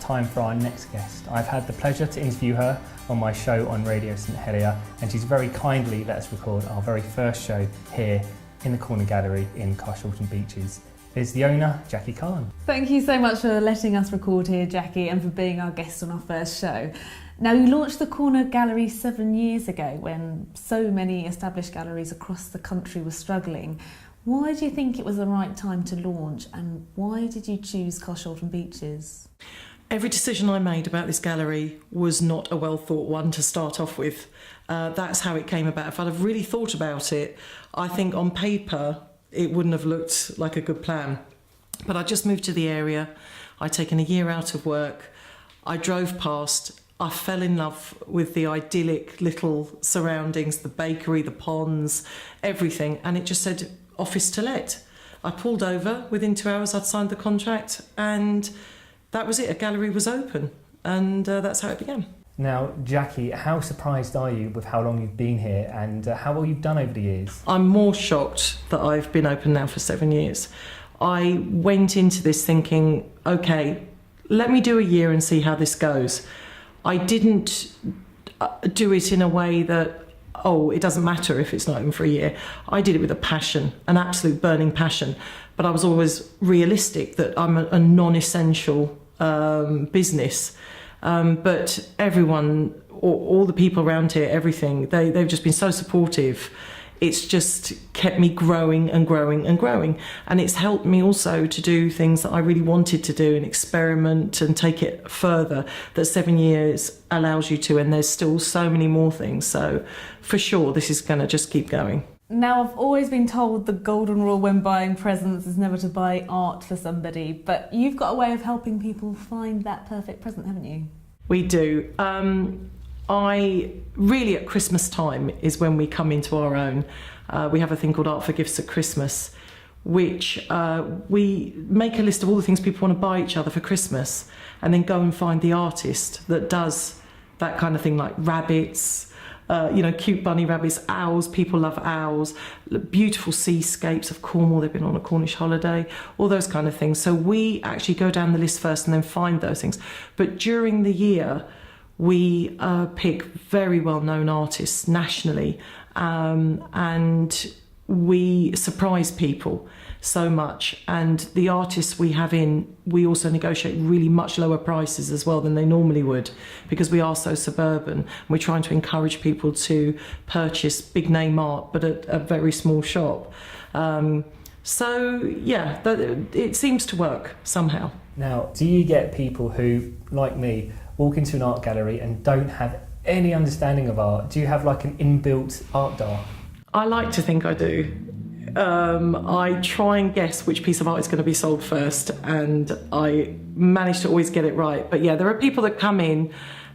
time for our next guest. I've had the pleasure to interview her on my show on Radio St Helier, and she's very kindly let us record our very first show here in the Corner Gallery in Carshalton Beeches. Is the owner, Jackie Khan. Thank you so much for letting us record here, Jackie, and for being our guest on our first show. Now, you launched the Corner Gallery 7 years ago when so many established galleries across the country were struggling. Why do you think it was the right time to launch, and why did you choose Carshalton Beeches? Every decision I made about this gallery was not a well thought one to start off with. That's how it came about. If I'd have really thought about it, I think on paper it wouldn't have looked like a good plan. But I just moved to the area. I'd taken a year out of work. I drove past. I fell in love with the idyllic little surroundings, the bakery, the ponds, everything. And it just said office to let. I pulled over. Within 2 hours I'd signed the contract, and that was it. A gallery was open, and that's how it began. Now, Jackie, how surprised are you with how long you've been here and how well you've done over the years? I'm more shocked that I've been open now for 7 years. I went into this thinking, okay, let me do a year and see how this goes. I didn't do it in a way that, oh, it doesn't matter if it's not open for a year. I did it with a passion, an absolute burning passion. But I was always realistic that I'm a non-essential business. But everyone, all the people around here, everything, they've just been so supportive. It's just kept me growing and growing and growing. And it's helped me also to do things that I really wanted to do and experiment and take it further, that 7 years allows you to, and there's still so many more things. So for sure, this is going to just keep going. Now, I've always been told the golden rule when buying presents is never to buy art for somebody, but you've got a way of helping people find that perfect present, haven't you? We do. I really, at Christmas time is when we come into our own. We have a thing called Art for Gifts at Christmas, which we make a list of all the things people want to buy each other for Christmas, and then go and find the artist that does that kind of thing, like rabbits, cute bunny rabbits, owls. People love owls, beautiful seascapes of Cornwall. They've been on a Cornish holiday, all those kind of things. So we actually go down the list first and then find those things. But during the year, we pick very well-known artists nationally, and we surprise people so much. And the artists we have in, we also negotiate really much lower prices as well than they normally would, because we are so suburban. We're trying to encourage people to purchase big name art, but at a very small shop. It seems to work somehow. Now, do you get people who, like me, walk into an art gallery and don't have any understanding of art? Do you have like an inbuilt art dart? I like to think I do. I try and guess which piece of art is going to be sold first, and I manage to always get it right. But yeah, there are people that come in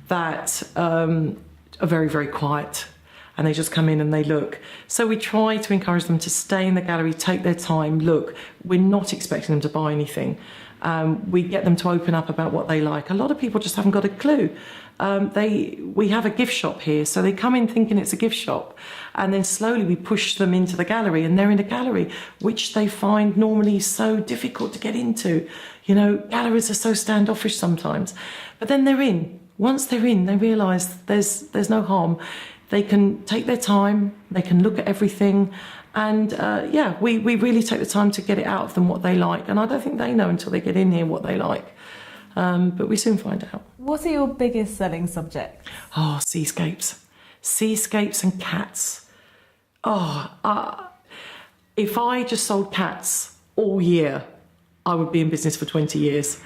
that are very, very quiet, and they just come in and they look. So we try to encourage them to stay in the gallery, take their time, look. We're not expecting them to buy anything. We get them to open up about what they like. A lot of people just haven't got a clue. We have a gift shop here, so they come in thinking it's a gift shop, and then slowly we push them into the gallery, and they're in a gallery which they find normally so difficult to get into. You know, galleries are so standoffish sometimes, but then they're in. Once they're in, they realise there's no harm. They can take their time, they can look at everything, and we really take the time to get it out of them what they like, and I don't think they know until they get in here what they like. But we soon find out. What are your biggest selling subjects? Oh, seascapes. Seascapes and cats. If I just sold cats all year, I would be in business for 20 years.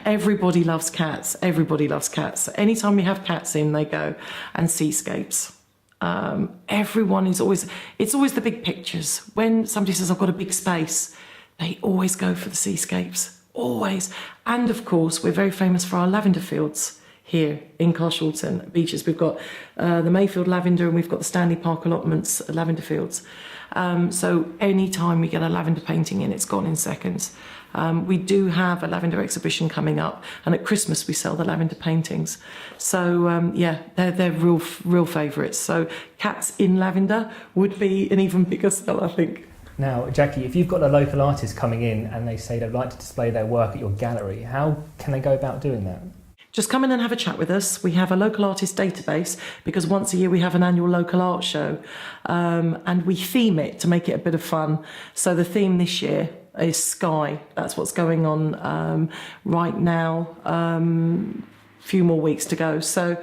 Everybody loves cats. Everybody loves cats. Anytime we have cats in, they go. And seascapes. Everyone is always, it's always the big pictures. When somebody says, I've got a big space, they always go for the seascapes. Always. And of course, we're very famous for our lavender fields here in Carshalton Beeches. We've got the Mayfield lavender, and we've got the Stanley Park allotments lavender fields. So any time we get a lavender painting in, it's gone in seconds. We do have a lavender exhibition coming up, and at Christmas we sell the lavender paintings. So they're real favourites. So cats in lavender would be an even bigger sell, I think. Now, Jackie, if you've got a local artist coming in and they say they'd like to display their work at your gallery, how can they go about doing that? Just come in and have a chat with us. We have a local artist database because once a year we have an annual local art show, and we theme it to make it a bit of fun. So the theme this year is Sky. That's what's going on right now. Few more weeks to go. So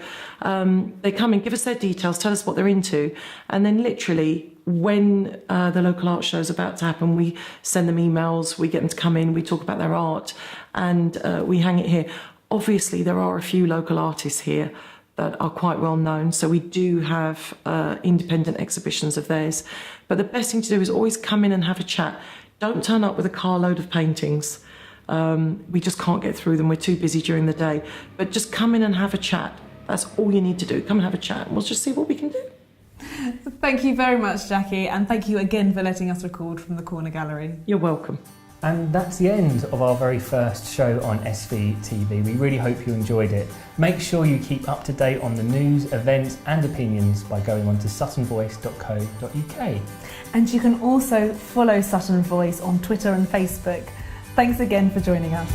they come in, give us their details, tell us what they're into, and then literally when the local art show is about to happen, we send them emails, we get them to come in, we talk about their art, and we hang it here. Obviously, there are a few local artists here that are quite well known, so we do have independent exhibitions of theirs. But the best thing to do is always come in and have a chat. Don't turn up with a carload of paintings. We just can't get through them. We're too busy during the day. But just come in and have a chat. That's all you need to do. Come and have a chat, and we'll just see what we can do. Thank you very much, Jackie, and thank you again for letting us record from the Corner Gallery. You're welcome. And that's the end of our very first show on SVTV. We really hope you enjoyed it. Make sure you keep up to date on the news, events and opinions by going on to suttonvoice.co.uk. And you can also follow Sutton Voice on Twitter and Facebook. Thanks again for joining us.